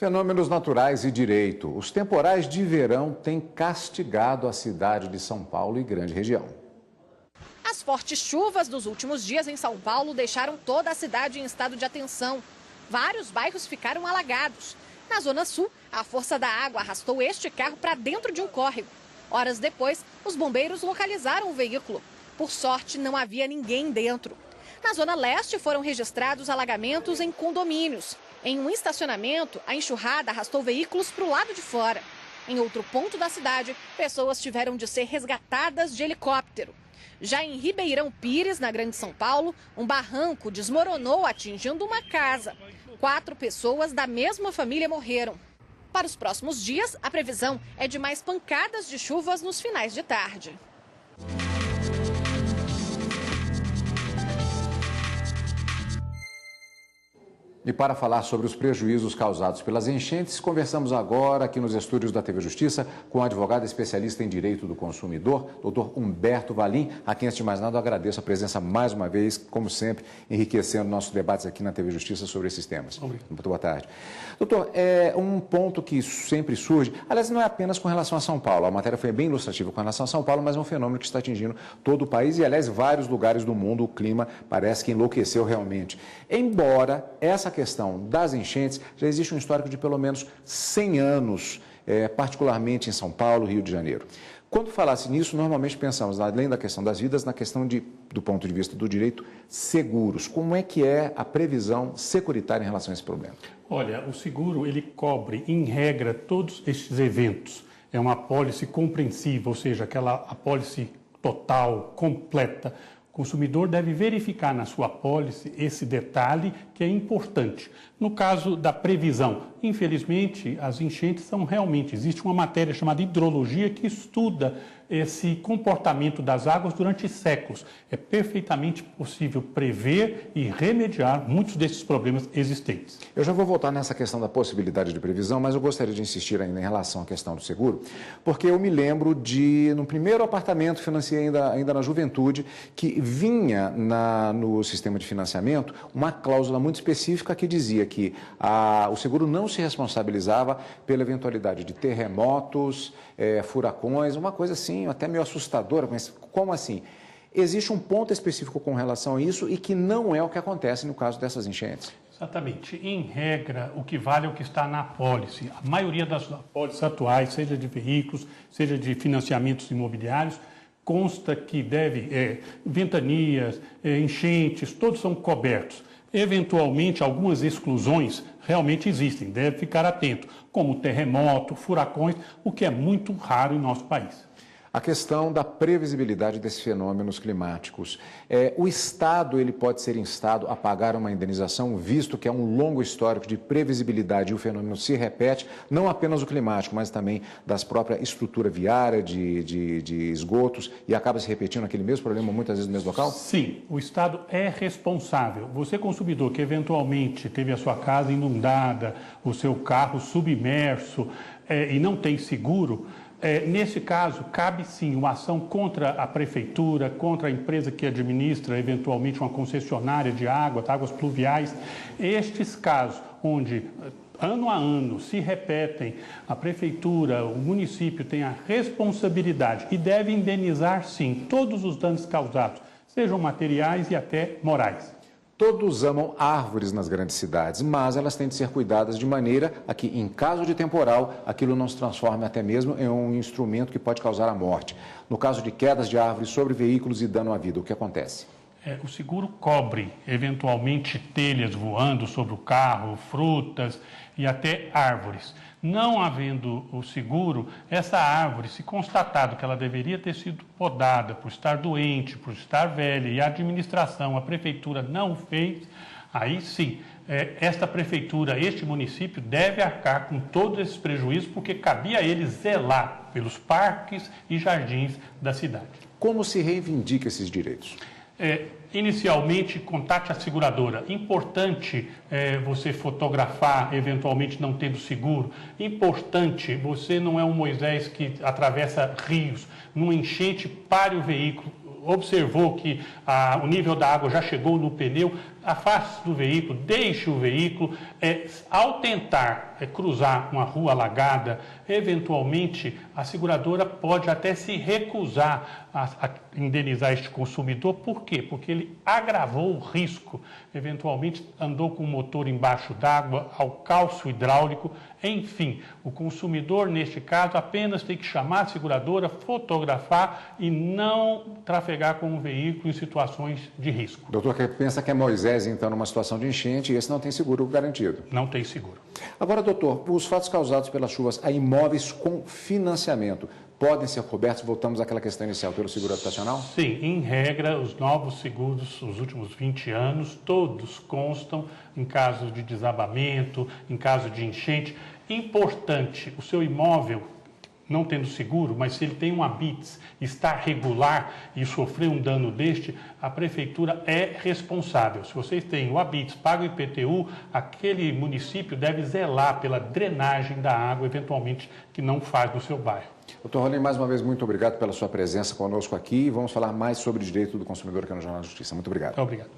Fenômenos naturais e direito. Os temporais de verão têm castigado a cidade de São Paulo e grande região. As fortes chuvas dos últimos dias em São Paulo deixaram toda a cidade em estado de atenção. Vários bairros ficaram alagados. Na Zona Sul, a força da água arrastou este carro para dentro de um córrego. Horas depois, os bombeiros localizaram o veículo. Por sorte, não havia ninguém dentro. Na Zona Leste, foram registrados alagamentos em condomínios. Em um estacionamento, a enxurrada arrastou veículos para o lado de fora. Em outro ponto da cidade, pessoas tiveram de ser resgatadas de helicóptero. Já em Ribeirão Pires, na Grande São Paulo, um barranco desmoronou atingindo uma casa. 4 pessoas da mesma família morreram. Para os próximos dias, a previsão é de mais pancadas de chuvas nos finais de tarde. E para falar sobre os prejuízos causados pelas enchentes, conversamos agora aqui nos estúdios da TV Justiça com o advogado especialista em direito do consumidor, doutor Humberto Valim, a quem, antes de mais nada, eu agradeço a presença mais uma vez, como sempre, enriquecendo nossos debates aqui na TV Justiça sobre esses temas. Muito boa tarde. Doutor, um ponto que sempre surge, aliás, não é apenas com relação a São Paulo, a matéria foi bem ilustrativa com relação a São Paulo, mas é um fenômeno que está atingindo todo o país e, aliás, vários lugares do mundo, o clima parece que enlouqueceu realmente. Embora essa questão das enchentes, já existe um histórico de pelo menos 100 anos, particularmente em São Paulo, Rio de Janeiro. Quando falasse nisso, normalmente pensamos, além da questão das vidas, na questão do ponto de vista do direito, seguros. Como é que é a previsão securitária em relação a esse problema? Olha, o seguro, ele cobre, em regra, todos estes eventos. É uma apólice compreensiva, ou seja, aquela apólice total, completa. O consumidor deve verificar na sua apólice esse detalhe que é importante. No caso da previsão, infelizmente, as enchentes são realmente... Existe uma matéria chamada hidrologia que estuda esse comportamento das águas durante séculos. É perfeitamente possível prever e remediar muitos desses problemas existentes. Eu já vou voltar nessa questão da possibilidade de previsão, mas eu gostaria de insistir ainda em relação à questão do seguro, porque eu me lembro no primeiro apartamento, financiei ainda na juventude, que vinha no sistema de financiamento uma cláusula muito específica que dizia que o seguro não se responsabilizava pela eventualidade de terremotos, furacões, uma coisa assim, até meio assustadora, mas como assim? Existe um ponto específico com relação a isso e que não é o que acontece no caso dessas enchentes. Exatamente. Em regra, o que vale é o que está na apólice. A maioria das apólices atuais, seja de veículos, seja de financiamentos imobiliários, consta que ventanias, enchentes, todos são cobertos. Eventualmente, algumas exclusões realmente existem, deve ficar atento, como terremoto, furacões, o que é muito raro em nosso país. A questão da previsibilidade desses fenômenos climáticos. O Estado ele pode ser instado a pagar uma indenização, visto que é um longo histórico de previsibilidade e o fenômeno se repete, não apenas o climático, mas também das próprias estrutura viária, de esgotos, e acaba se repetindo aquele mesmo problema muitas vezes no mesmo local? Sim, o Estado é responsável. Você, consumidor, que eventualmente teve a sua casa inundada, o seu carro submerso e não tem seguro, nesse caso, cabe sim uma ação contra a prefeitura, contra a empresa que administra eventualmente uma concessionária de água, águas pluviais. Estes casos onde ano a ano se repetem, a prefeitura, o município tem a responsabilidade e deve indenizar sim todos os danos causados, sejam materiais e até morais. Todos amam árvores nas grandes cidades, mas elas têm de ser cuidadas de maneira a que, em caso de temporal, aquilo não se transforme até mesmo em um instrumento que pode causar a morte. No caso de quedas de árvores sobre veículos e dano à vida, o que acontece? O seguro cobre, eventualmente, telhas voando sobre o carro, frutas e até árvores. Não havendo o seguro, essa árvore, se constatado que ela deveria ter sido podada por estar doente, por estar velha, e a administração, a prefeitura não o fez, aí sim, esta prefeitura, este município deve arcar com todos esses prejuízos, porque cabia a eles zelar pelos parques e jardins da cidade. Como se reivindica esses direitos? Inicialmente, contate a seguradora. Importante você fotografar, eventualmente não tendo seguro. Importante, você não é um Moisés que atravessa rios. Numa enchente, pare o veículo. Observou que o nível da água já chegou no pneu, afaste-se do veículo, deixe o veículo. Ao tentar cruzar uma rua alagada, eventualmente a seguradora pode até se recusar a indenizar este consumidor. Por quê? Porque ele agravou o risco, eventualmente andou com o motor embaixo d'água, ao calço hidráulico, enfim, o consumidor, neste caso, apenas tem que chamar a seguradora, fotografar e não trafegar com o veículo em situações de risco. Doutor, pensa que é Moisés, então, numa situação de enchente e esse não tem seguro garantido? Não tem seguro. Agora, doutor, os fatos causados pelas chuvas a imóveis com financiamento podem ser cobertos, voltamos àquela questão inicial, pelo seguro habitacional? Sim, em regra, os novos seguros, os últimos 20 anos, todos constam em caso de desabamento, em caso de enchente. Importante, o seu imóvel, não tendo seguro, mas se ele tem um habite, está regular e sofreu um dano deste, a prefeitura é responsável. Se vocês têm o habite, paga o IPTU, aquele município deve zelar pela drenagem da água, eventualmente, que não faz no seu bairro. Doutor Rolim, mais uma vez, muito obrigado pela sua presença conosco aqui. Vamos falar mais sobre o direito do consumidor aqui no Jornal da Justiça. Muito obrigado. Obrigado.